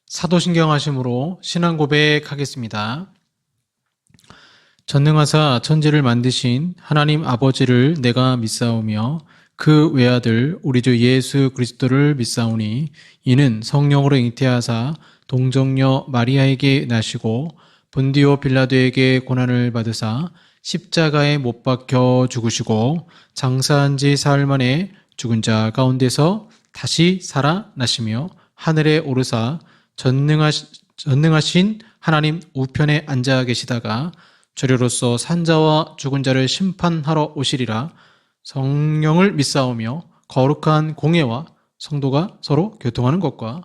사도신경하심으로 신앙 고백하겠습니다. 전능하사 천지를 만드신 하나님 아버지를 내가 믿사오며 그 외아들 우리 주 예수 그리스도를 믿사오니 이는 성령으로 잉태하사 동정녀 마리아에게 나시고 본디오 빌라도에게 고난을 받으사 십자가에 못 박혀 죽으시고 장사한 지 사흘 만에 죽은 자 가운데서 다시 살아나시며 하늘에 오르사 전능하신 하나님 우편에 앉아 계시다가 저리로서 산자와 죽은 자를 심판하러 오시리라. 성령을 믿사오며 거룩한 공예와 성도가 서로 교통하는 것과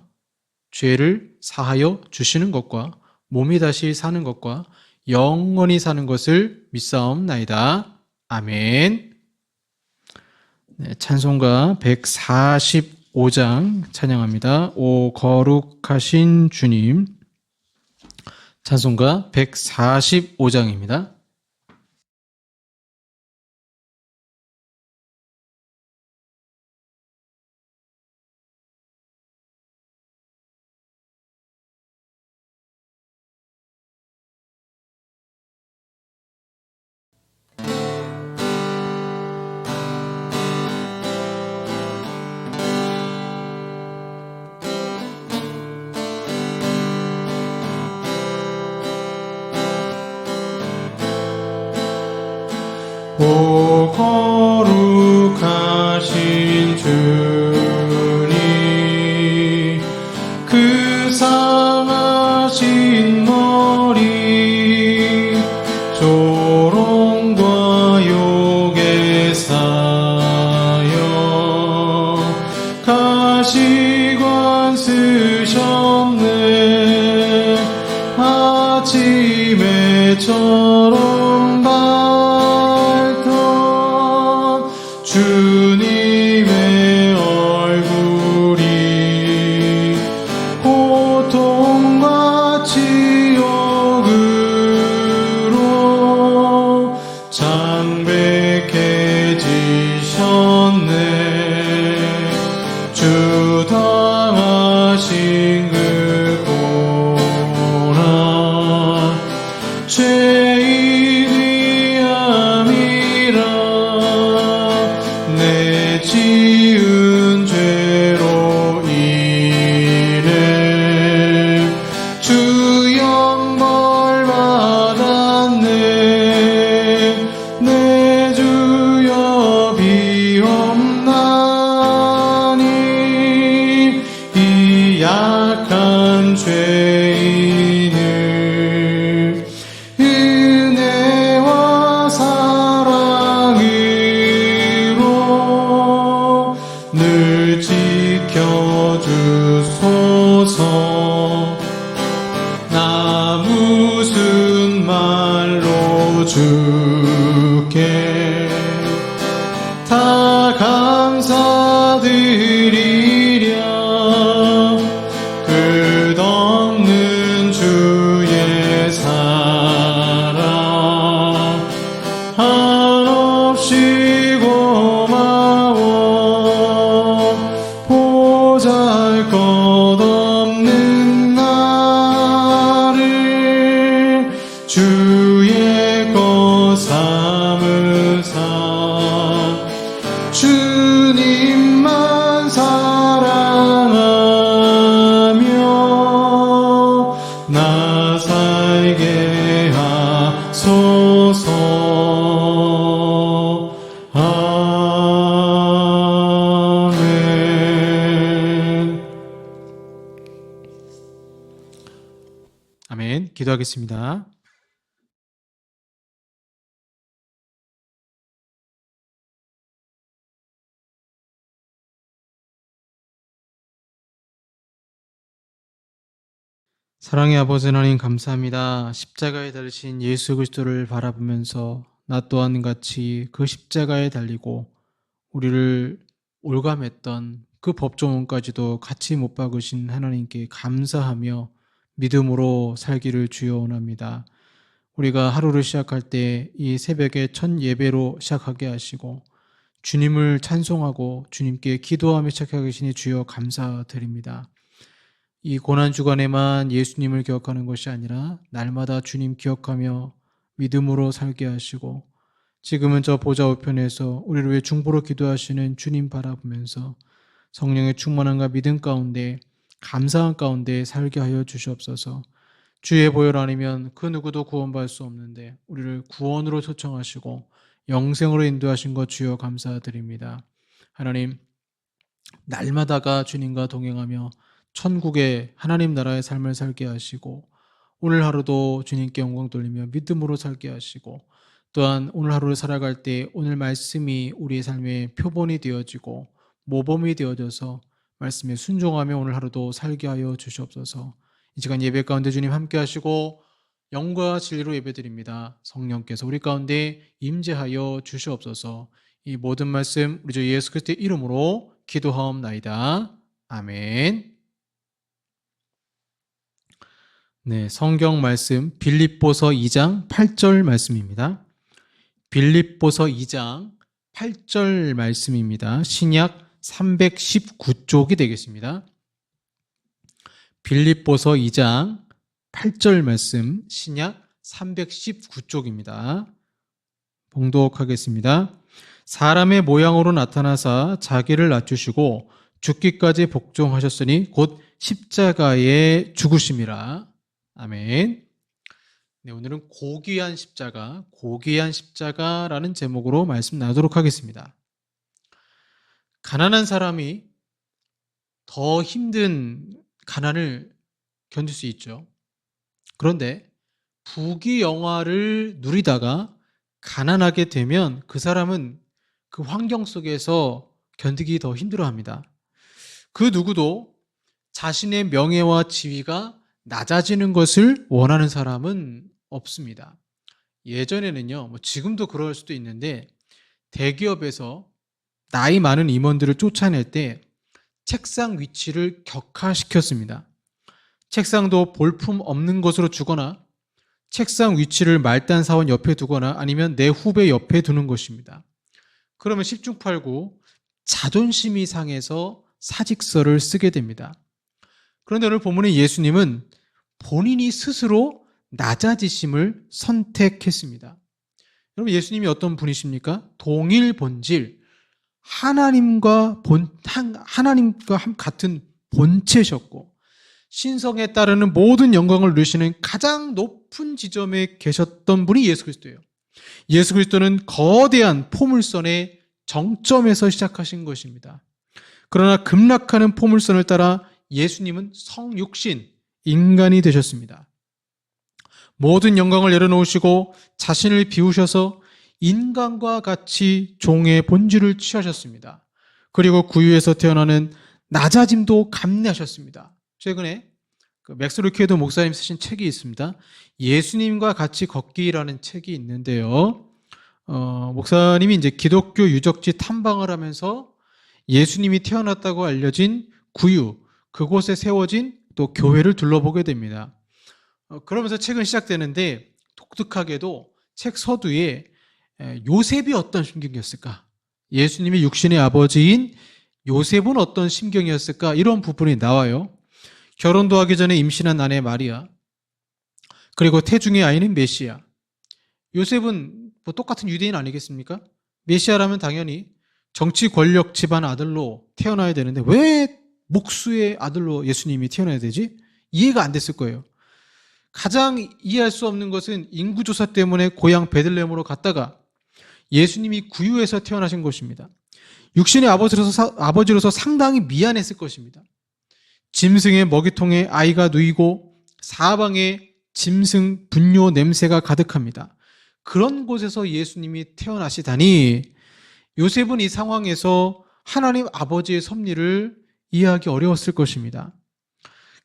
죄를 사하여 주시는 것과 몸이 다시 사는 것과 영원히 사는 것을 믿사옵나이다. 아멘. 네, 찬송가 145장 찬양합니다. 오 거룩하신 주님. 찬송가 145장입니다. 오 거룩하신 주님, 그 상하신 머리 조롱과 욕에 쌓여 가시관 쓰셨네. 아침에 처럼 주님의 얼굴이 고통과 지옥으로 창백해지셨네. 주 당하신 그 고난 죄인이 아니라 내 지은 죄로 인해 주 영벌 받았네. 내 주여 비옵나니 이 약한 죄인을 은혜와 사랑으로 늘 지켜주소서. 나 무슨 말로 주께 다 감사드리랴. 끝없는 주의 사랑 한없이 고마워. 보잘것없는 나를 주의 것 삼으사 주님만 사랑하며 나 살게 하소서. 아멘. 아멘. 기도하겠습니다. 사랑의 아버지 하나님 감사합니다. 십자가에 달리신 예수 그리스도를 바라보면서 나 또한 같이 그 십자가에 달리고 우리를 올감했던 그 법조문까지도 같이 못 박으신 하나님께 감사하며 믿음으로 살기를 주여 원합니다. 우리가 하루를 시작할 때 이 새벽에 첫 예배로 시작하게 하시고 주님을 찬송하고 주님께 기도하며 시작하게 하시니 주여 감사드립니다. 이 고난주간에만 예수님을 기억하는 것이 아니라 날마다 주님 기억하며 믿음으로 살게 하시고, 지금은 저 보좌 우편에서 우리를 위해 중보로 기도하시는 주님 바라보면서 성령의 충만함과 믿음 가운데, 감사한 가운데 살게 하여 주시옵소서. 주의 보혈 아니면 그 누구도 구원받을 수 없는데 우리를 구원으로 초청하시고 영생으로 인도하신 것 주여 감사드립니다. 하나님, 날마다가 주님과 동행하며 천국의 하나님 나라의 삶을 살게 하시고, 오늘 하루도 주님께 영광 돌리며 믿음으로 살게 하시고, 또한 오늘 하루를 살아갈 때 오늘 말씀이 우리의 삶의 표본이 되어지고 모범이 되어져서 말씀에 순종하며 오늘 하루도 살게 하여 주시옵소서. 이 시간 예배 가운데 주님 함께 하시고 영과 진리로 예배드립니다. 성령께서 우리 가운데 임재하여 주시옵소서. 이 모든 말씀 우리 주 예수 그리스도의 이름으로 기도하옵나이다. 아멘. 네, 성경 말씀 빌립보서 2장 8절 말씀입니다. 빌립보서 2장 8절 말씀입니다. 신약 319쪽이 되겠습니다. 빌립보서 2장 8절 말씀, 신약 319쪽입니다. 봉독하겠습니다. 사람의 모양으로 나타나사 자기를 낮추시고 죽기까지 복종하셨으니 곧 십자가에 죽으심이라. 아멘. 네, 오늘은 고귀한 십자가라는 제목으로 말씀 나누도록 하겠습니다. 가난한 사람이 더 힘든 가난을 견딜 수 있죠. 그런데 부귀영화를 누리다가 가난하게 되면 그 사람은 그 환경 속에서 견디기 더 힘들어합니다. 그 누구도 자신의 명예와 지위가 낮아지는 것을 원하는 사람은 없습니다. 예전에는요, 지금도 그럴 수도 있는데 대기업에서 나이 많은 임원들을 쫓아낼 때 책상 위치를 격하시켰습니다. 책상도 볼품 없는 것으로 주거나 책상 위치를 말단 사원 옆에 두거나 아니면 내 후배 옆에 두는 것입니다. 그러면 10중 8구 자존심이 상해서 사직서를 쓰게 됩니다. 그런데 오늘 본문의 예수님은 본인이 스스로 낮아지심을 선택했습니다. 여러분, 예수님이 어떤 분이십니까? 동일 본질, 하나님과 같은 본체셨고 신성에 따르는 모든 영광을 누리시는 가장 높은 지점에 계셨던 분이 예수 그리스도예요. 예수 그리스도는 거대한 포물선의 정점에서 시작하신 것입니다. 그러나 급락하는 포물선을 따라 예수님은 성육신, 인간이 되셨습니다. 모든 영광을 내려놓으시고 자신을 비우셔서 인간과 같이 종의 본질을 취하셨습니다. 그리고 구유에서 태어나는 낮아짐도 감내하셨습니다. 최근에 맥스 루키에도 목사님 쓰신 책이 있습니다. 예수님과 같이 걷기라는 책이 있는데요. 목사님이 이제 기독교 유적지 탐방을 하면서 예수님이 태어났다고 알려진 구유, 그곳에 세워진 또 교회를 둘러보게 됩니다. 그러면서 책은 시작되는데 독특하게도 책 서두에 요셉이 어떤 심경이었을까? 예수님이 육신의 아버지인 요셉은 어떤 심경이었을까? 이런 부분이 나와요. 결혼도 하기 전에 임신한 아내 마리아, 그리고 태중의 아이는 메시아. 요셉은 똑같은 유대인 아니겠습니까? 메시아라면 당연히 정치 권력 집안 아들로 태어나야 되는데 왜 목수의 아들로 예수님이 태어나야 되지? 이해가 안 됐을 거예요. 가장 이해할 수 없는 것은 인구조사 때문에 고향 베들레헴으로 갔다가 예수님이 구유에서 태어나신 것입니다. 육신의 아버지로서 상당히 미안했을 것입니다. 짐승의 먹이통에 아이가 누이고 사방에 짐승 분뇨 냄새가 가득합니다. 그런 곳에서 예수님이 태어나시다니 요셉은 이 상황에서 하나님 아버지의 섭리를 이해하기 어려웠을 것입니다.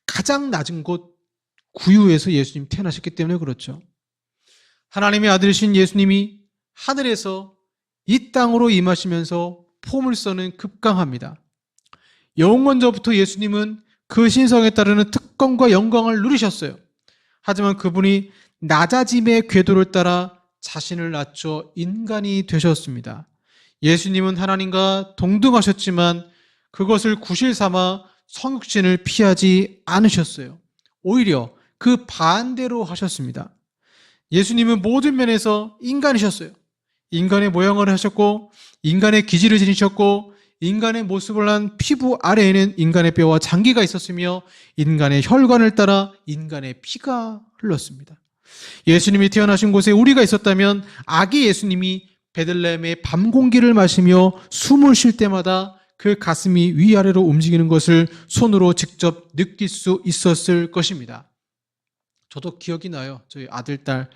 가장 낮은 곳 구유에서 예수님 태어나셨기 때문에 그렇죠. 하나님의 아들이신 예수님이 하늘에서 이 땅으로 임하시면서 포물선은 급강합니다. 영원전부터 예수님은 그 신성에 따르는 특권과 영광을 누리셨어요. 하지만 그분이 낮아짐의 궤도를 따라 자신을 낮춰 인간이 되셨습니다. 예수님은 하나님과 동등하셨지만 그것을 구실 삼아 성육신을 피하지 않으셨어요. 오히려 그 반대로 하셨습니다. 예수님은 모든 면에서 인간이셨어요. 인간의 모양을 하셨고, 인간의 기질을 지니셨고, 인간의 모습을 한 피부 아래에는 인간의 뼈와 장기가 있었으며, 인간의 혈관을 따라 인간의 피가 흘렀습니다. 예수님이 태어나신 곳에 우리가 있었다면 아기 예수님이 베들레헴의 밤 공기를 마시며 숨을 쉴 때마다 그 가슴이 위아래로 움직이는 것을 손으로 직접 느낄 수 있었을 것입니다. 저도 기억이 나요. 저희 아들, 딸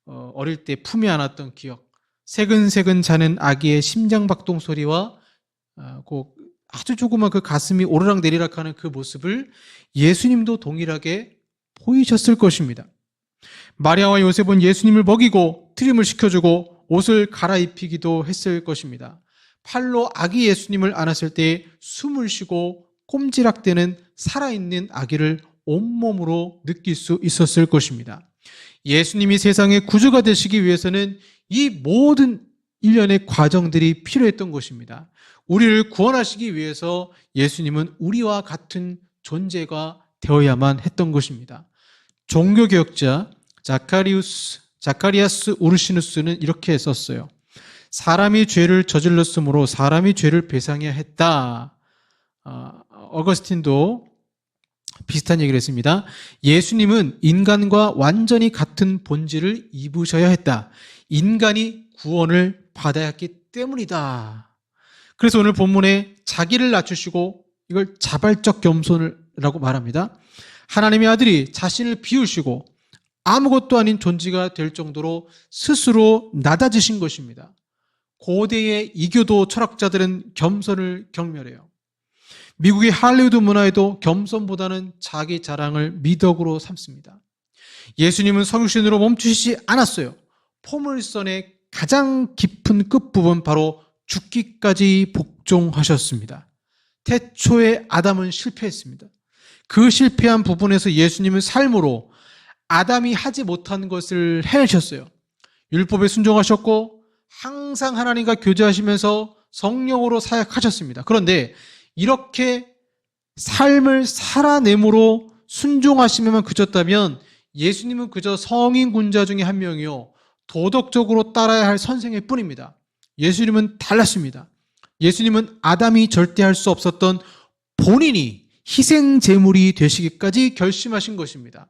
어릴 때 품에 안았던 기억. 새근새근 자는 아기의 심장박동 소리와 아주 조그만 그 가슴이 오르락 내리락 하는 그 모습을 예수님도 동일하게 보이셨을 것입니다. 마리아와 요셉은 예수님을 먹이고 트림을 시켜주고 옷을 갈아입히기도 했을 것입니다. 팔로 아기 예수님을 안았을 때 숨을 쉬고 꼼지락대는 살아있는 아기를 온몸으로 느낄 수 있었을 것입니다. 예수님이 세상의 구주가 되시기 위해서는 이 모든 일련의 과정들이 필요했던 것입니다. 우리를 구원하시기 위해서 예수님은 우리와 같은 존재가 되어야만 했던 것입니다. 종교개혁자 자카리아스 우르시누스는 이렇게 썼어요. 사람이 죄를 저질렀으므로 사람이 죄를 배상해야 했다. 어거스틴도 비슷한 얘기를 했습니다. 예수님은 인간과 완전히 같은 본질을 입으셔야 했다. 인간이 구원을 받아야 했기 때문이다. 그래서 오늘 본문에 자기를 낮추시고 이걸 자발적 겸손이라고 말합니다. 하나님의 아들이 자신을 비우시고 아무것도 아닌 존재가 될 정도로 스스로 낮아지신 것입니다. 고대의 이교도 철학자들은 겸손을 경멸해요. 미국의 할리우드 문화에도 겸손보다는 자기 자랑을 미덕으로 삼습니다. 예수님은 성육신으로 멈추시지 않았어요. 포물선의 가장 깊은 끝부분, 바로 죽기까지 복종하셨습니다. 태초에 아담은 실패했습니다. 그 실패한 부분에서 예수님은 삶으로 아담이 하지 못한 것을 해내셨어요. 율법에 순종하셨고 항상 하나님과 교제하시면서 성령으로 사역하셨습니다. 그런데 이렇게 삶을 살아내므로 순종하시면만 그쳤다면 예수님은 그저 성인 군자 중에 한 명이요, 도덕적으로 따라야 할 선생일 뿐입니다. 예수님은 달랐습니다. 예수님은 아담이 절대 할 수 없었던 본인이 희생 제물이 되시기까지 결심하신 것입니다.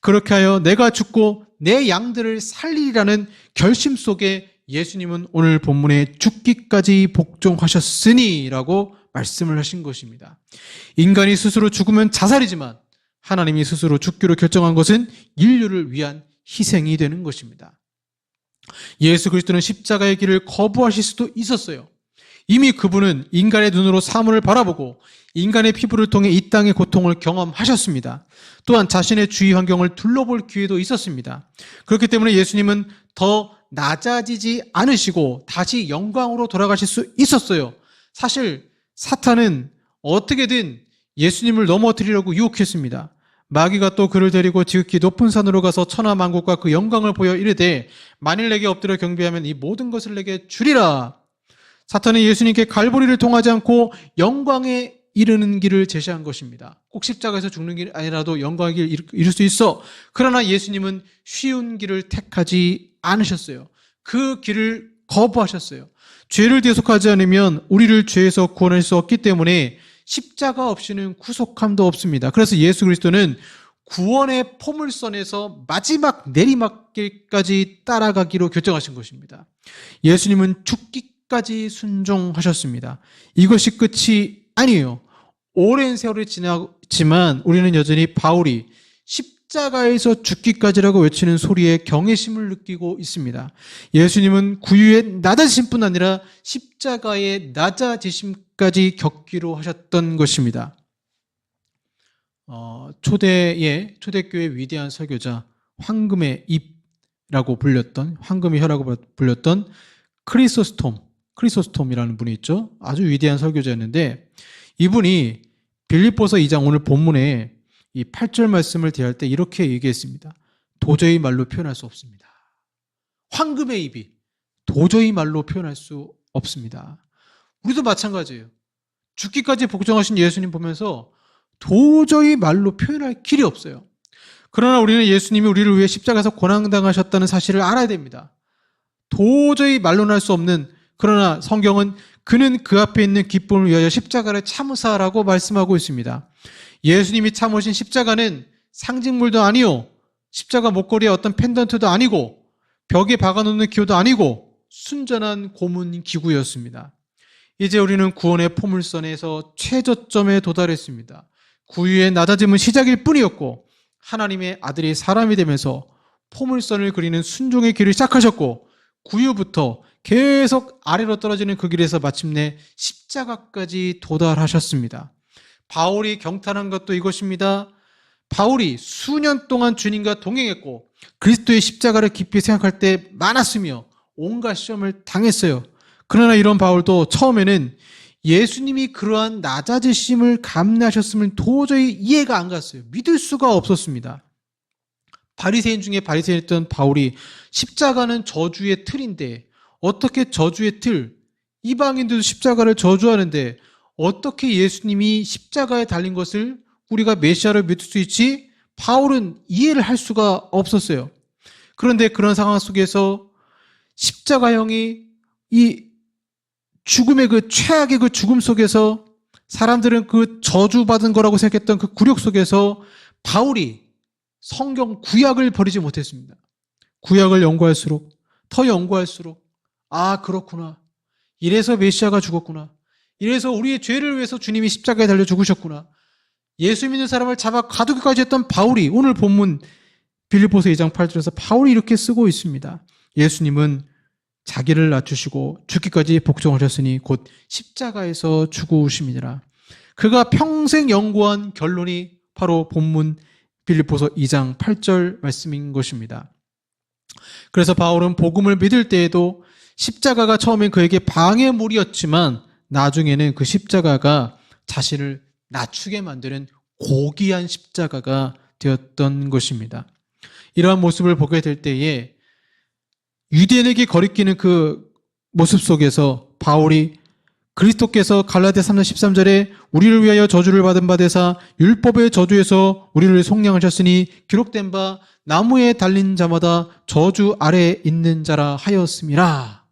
그렇게 하여 내가 죽고 내 양들을 살리라는 결심 속에 예수님은 오늘 본문에 죽기까지 복종하셨으니 라고 말씀을 하신 것입니다. 인간이 스스로 죽으면 자살이지만 하나님이 스스로 죽기로 결정한 것은 인류를 위한 희생이 되는 것입니다. 예수 그리스도는 십자가의 길을 거부하실 수도 있었어요. 이미 그분은 인간의 눈으로 사물을 바라보고 인간의 피부를 통해 이 땅의 고통을 경험하셨습니다. 또한 자신의 주위 환경을 둘러볼 기회도 있었습니다. 그렇기 때문에 예수님은 더 낮아지지 않으시고 다시 영광으로 돌아가실 수 있었어요. 사실 사탄은 어떻게든 예수님을 넘어뜨리려고 유혹했습니다. 마귀가 또 그를 데리고 지극히 높은 산으로 가서 천하만국과 그 영광을 보여 이르되 만일 내게 엎드려 경배하면 이 모든 것을 내게 주리라. 사탄은 예수님께 갈보리를 통하지 않고 영광에 이르는 길을 제시한 것입니다. 꼭 십자가에서 죽는 길이 아니라도 영광의 길을 이룰 수 있어. 그러나 예수님은 쉬운 길을 택하지 않으셨어요. 그 길을 거부하셨어요. 죄를 대속하지 않으면 우리를 죄에서 구원할 수 없기 때문에 십자가 없이는 구속함도 없습니다. 그래서 예수 그리스도는 구원의 포물선에서 마지막 내리막길까지 따라가기로 결정하신 것입니다. 예수님은 죽기까지 순종하셨습니다. 이것이 끝이 아니에요. 오랜 세월이 지났지만 우리는 여전히 바울이 십자가에서 죽기까지라고 외치는 소리에 경외심을 느끼고 있습니다. 예수님은 구유에 낮아지신 뿐 아니라 십자가의 낮아지심까지 겪기로 하셨던 것입니다. 초대교회 위대한 설교자, 황금의 혀라고 불렸던 크리소스톰이라는 분이 있죠. 아주 위대한 설교자였는데 이분이 빌립보서 2장 오늘 본문에 이 8절 말씀을 대할 때 이렇게 얘기했습니다. 도저히 말로 표현할 수 없습니다. 황금의 입이 도저히 말로 표현할 수 없습니다. 우리도 마찬가지예요. 죽기까지 복종하신 예수님 보면서 도저히 말로 표현할 길이 없어요. 그러나 우리는 예수님이 우리를 위해 십자가에서 고난당하셨다는 사실을 알아야 됩니다. 도저히 말로는 할 수 없는, 그러나 성경은 그는 그 앞에 있는 기쁨을 위하여 십자가를 참으사라고 말씀하고 있습니다. 예수님이 참으신 십자가는 상징물도 아니요, 십자가 목걸이에 어떤 펜던트도 아니고 벽에 박아놓는 기호도 아니고 순전한 고문 기구였습니다. 이제 우리는 구원의 포물선에서 최저점에 도달했습니다. 구유의 낮아짐은 시작일 뿐이었고 하나님의 아들이 사람이 되면서 포물선을 그리는 순종의 길을 시작하셨고 구유부터 계속 아래로 떨어지는 그 길에서 마침내 십자가까지 도달하셨습니다. 바울이 경탄한 것도 이것입니다. 바울이 수년 동안 주님과 동행했고 그리스도의 십자가를 깊이 생각할 때 많았으며 온갖 시험을 당했어요. 그러나 이런 바울도 처음에는 예수님이 그러한 낮아지심을 감내하셨으면 도저히 이해가 안 갔어요. 믿을 수가 없었습니다. 바리새인 중에 바리새인이었던 바울이 십자가는 저주의 틀인데 어떻게 저주의 틀, 이방인들도 십자가를 저주하는데 어떻게 예수님이 십자가에 달린 것을 우리가 메시아를 믿을 수 있지? 바울은 이해를 할 수가 없었어요. 그런데 그런 상황 속에서 십자가형이 이 죽음의 그 최악의 그 죽음 속에서 사람들은 그 저주받은 거라고 생각했던 그 굴욕 속에서 바울이 성경 구약을 버리지 못했습니다. 구약을 연구할수록 더 연구할수록 아 그렇구나. 이래서 메시아가 죽었구나. 이래서 우리의 죄를 위해서 주님이 십자가에 달려 죽으셨구나. 예수 믿는 사람을 잡아 가두기까지 했던 바울이 오늘 본문 빌립보서 2장 8절에서 바울이 이렇게 쓰고 있습니다. 예수님은 자기를 낮추시고 죽기까지 복종하셨으니 곧 십자가에서 죽으심이니라. 그가 평생 연구한 결론이 바로 본문 빌립보서 2장 8절 말씀인 것입니다. 그래서 바울은 복음을 믿을 때에도 십자가가 처음엔 그에게 방해물이었지만 나중에는 그 십자가가 자신을 낮추게 만드는 고귀한 십자가가 되었던 것입니다. 이러한 모습을 보게 될 때에 유대인에게 거리끼는 그 모습 속에서 바울이 그리스도께서 갈라디아 3장 13절에 우리를 위하여 저주를 받은 바 되사 율법의 저주에서 우리를 속량하셨으니 기록된 바 나무에 달린 자마다 저주 아래에 있는 자라 하였음이라.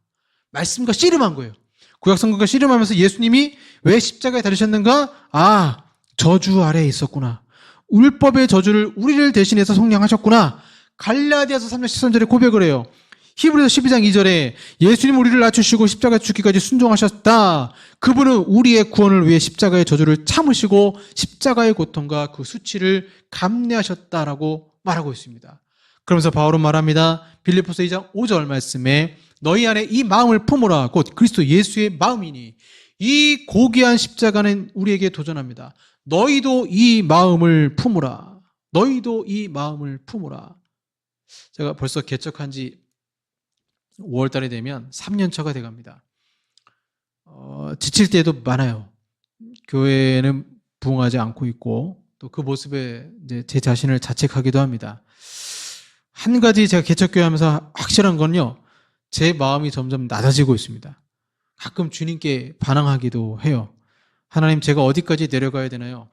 말씀과 씨름한 거예요. 구약성경과 씨름하면서 예수님이 왜 십자가에 달리셨는가? 아, 저주 아래에 있었구나. 율법의 저주를 우리를 대신해서 속량하셨구나. 갈라디아서 3장 13절에 고백을 해요. 히브리서 12장 2절에 예수님 우리를 낮추시고 십자가에 죽기까지 순종하셨다. 그분은 우리의 구원을 위해 십자가의 저주를 참으시고 십자가의 고통과 그 수치를 감내하셨다라고 말하고 있습니다. 그러면서 바울은 말합니다. 빌립보서 2장 5절 말씀에 너희 안에 이 마음을 품으라. 곧 그리스도 예수의 마음이니 이 고귀한 십자가는 우리에게 도전합니다. 너희도 이 마음을 품으라. 너희도 이 마음을 품으라. 제가 벌써 개척한 지 5월 달이 되면 3년 차가 돼갑니다. 지칠 때도 많아요. 교회는 부흥하지 않고 있고 또 그 모습에 이제 제 자신을 자책하기도 합니다. 한 가지 제가 개척교회 하면서 확실한 건요. 제 마음이 점점 낮아지고 있습니다. 가끔 주님께 반항하기도 해요. 하나님 제가 어디까지 내려가야 되나요?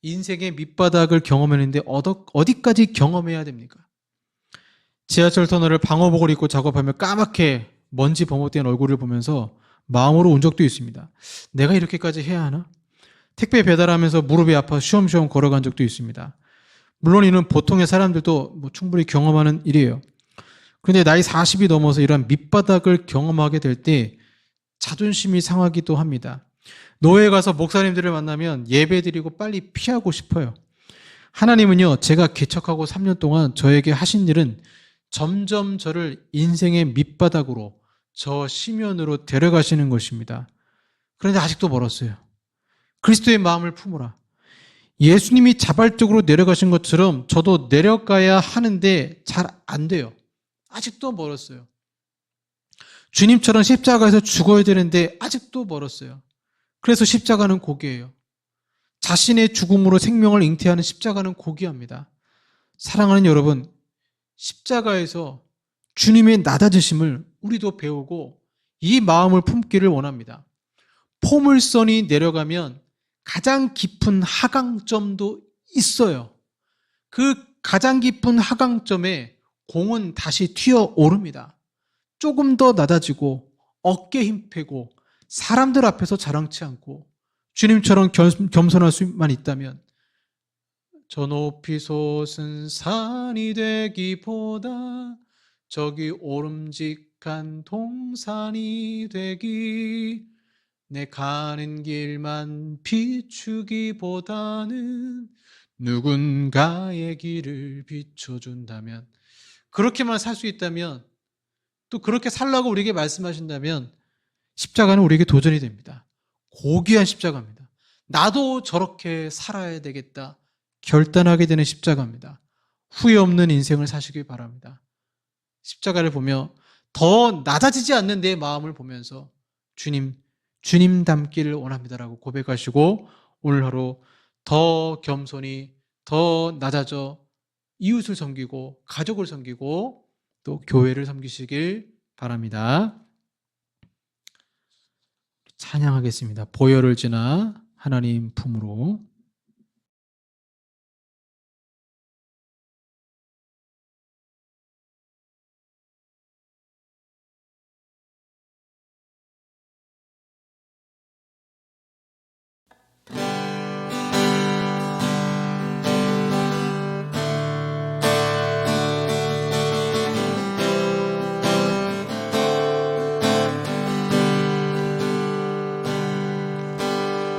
인생의 밑바닥을 경험했는데 어디까지 경험해야 됩니까? 지하철 터널을 방호복을 입고 작업하며 까맣게 먼지 범벅된 얼굴을 보면서 마음으로 운 적도 있습니다. 내가 이렇게까지 해야 하나? 택배 배달하면서 무릎이 아파 쉬엄쉬엄 걸어간 적도 있습니다. 물론 이는 보통의 사람들도 충분히 경험하는 일이에요. 그런데 나이 40이 넘어서 이러한 밑바닥을 경험하게 될 때 자존심이 상하기도 합니다. 노회에 가서 목사님들을 만나면 예배드리고 빨리 피하고 싶어요. 하나님은요, 제가 개척하고 3년 동안 저에게 하신 일은 점점 저를 인생의 밑바닥으로 저 심연으로 데려가시는 것입니다. 그런데 아직도 멀었어요. 그리스도의 마음을 품으라. 예수님이 자발적으로 내려가신 것처럼 저도 내려가야 하는데 잘 안 돼요. 아직도 멀었어요. 주님처럼 십자가에서 죽어야 되는데 아직도 멀었어요. 그래서 십자가는 고귀해요. 자신의 죽음으로 생명을 잉태하는 십자가는 고귀합니다. 사랑하는 여러분, 십자가에서 주님의 낮아지심을 우리도 배우고 이 마음을 품기를 원합니다. 포물선이 내려가면 가장 깊은 하강점도 있어요. 그 가장 깊은 하강점에 공은 다시 튀어오릅니다. 조금 더 낮아지고 어깨 힘 빼고 사람들 앞에서 자랑치 않고 주님처럼 겸손할 수만 있다면 저 높이 솟은 산이 되기보다 저기 오름직한 동산이 되기, 내 가는 길만 비추기보다는 누군가의 길을 비춰준다면, 그렇게만 살 수 있다면, 또 그렇게 살라고 우리에게 말씀하신다면 십자가는 우리에게 도전이 됩니다. 고귀한 십자가입니다. 나도 저렇게 살아야 되겠다 결단하게 되는 십자가입니다. 후회 없는 인생을 사시길 바랍니다. 십자가를 보며 더 낮아지지 않는 내 마음을 보면서 주님 닮기를 원합니다라고 고백하시고 오늘 하루 더 겸손히 더 낮아져 이웃을 섬기고 가족을 섬기고 또 교회를 섬기시길 바랍니다. 찬양하겠습니다. 보혈을 지나 하나님 품으로.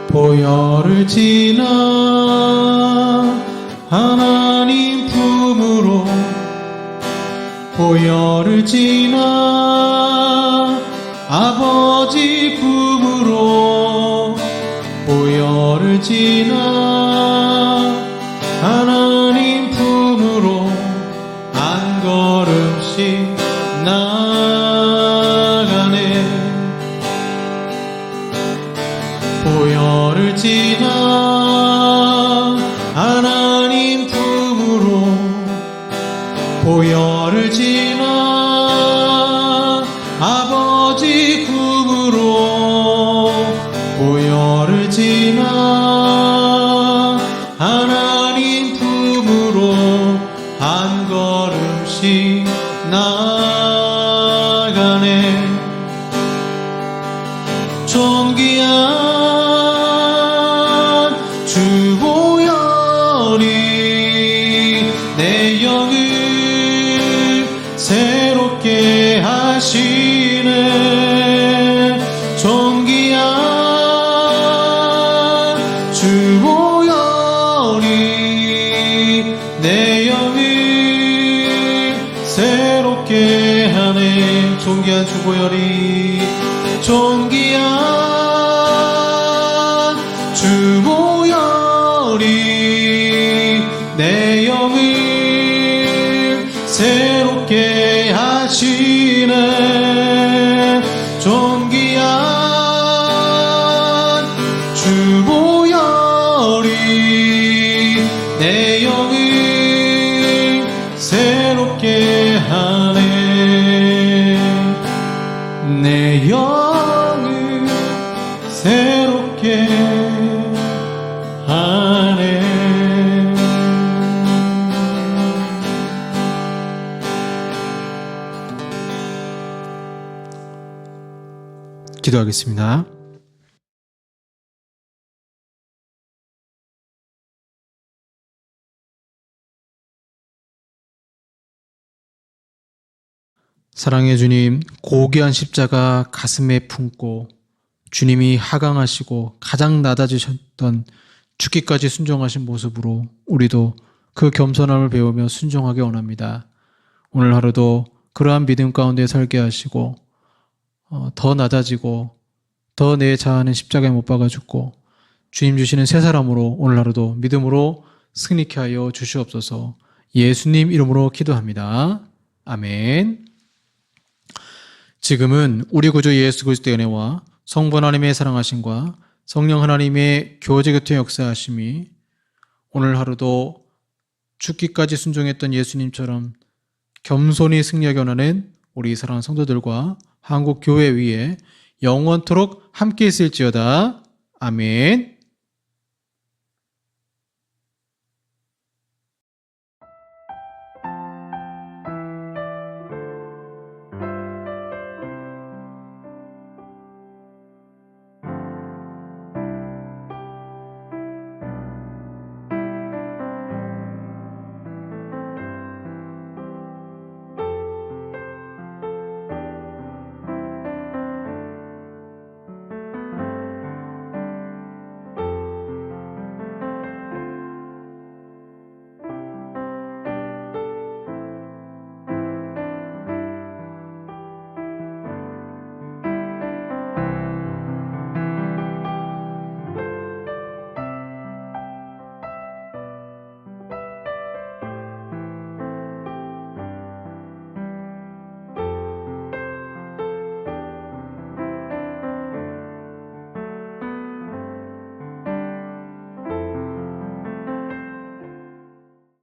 보혈을 지나 하나님 품으로, 보혈을 지나 아버지 품으로, 보혈을 지나 하나님 품으로 한 걸음씩 나가네. 보혈을 지나 하나님 품으로, 보혈을 지나 아버지 품으로, 보혈을 지나 하나님 품으로 한 걸음씩 나가네. 존귀한 주 보혈이 내 영을 새롭게 하시네. 존귀한 주 보혈이 내 영을 새롭게 하네. 존귀한 주 보혈이, 존귀한 주 보혈이 내 영을 새롭게 하시네. 존귀한 주 보혈이 내 영을 새롭게 하네. 내 영을 새롭게 하네. 기도하겠습니다. 사랑의 주님, 고귀한 십자가 가슴에 품고 주님이 하강하시고 가장 낮아지셨던 죽기까지 순종하신 모습으로 우리도 그 겸손함을 배우며 순종하기 원합니다. 오늘 하루도 그러한 믿음 가운데 살게 하시고 더 낮아지고 더 내 자아는 십자가에 못 박아 죽고 주님 주시는 새 사람으로 오늘 하루도 믿음으로 승리케 하여 주시옵소서. 예수님 이름으로 기도합니다. 아멘. 지금은 우리 구주 예수 그리스도의 은혜와 성부 하나님의 사랑하심과 성령 하나님의 교제 곁에 역사하심이 오늘 하루도 죽기까지 순종했던 예수님처럼 겸손히 승리하기 원하는 우리 사랑하는 성도들과 한국 교회 위에 영원토록 함께 있을지어다. 아멘.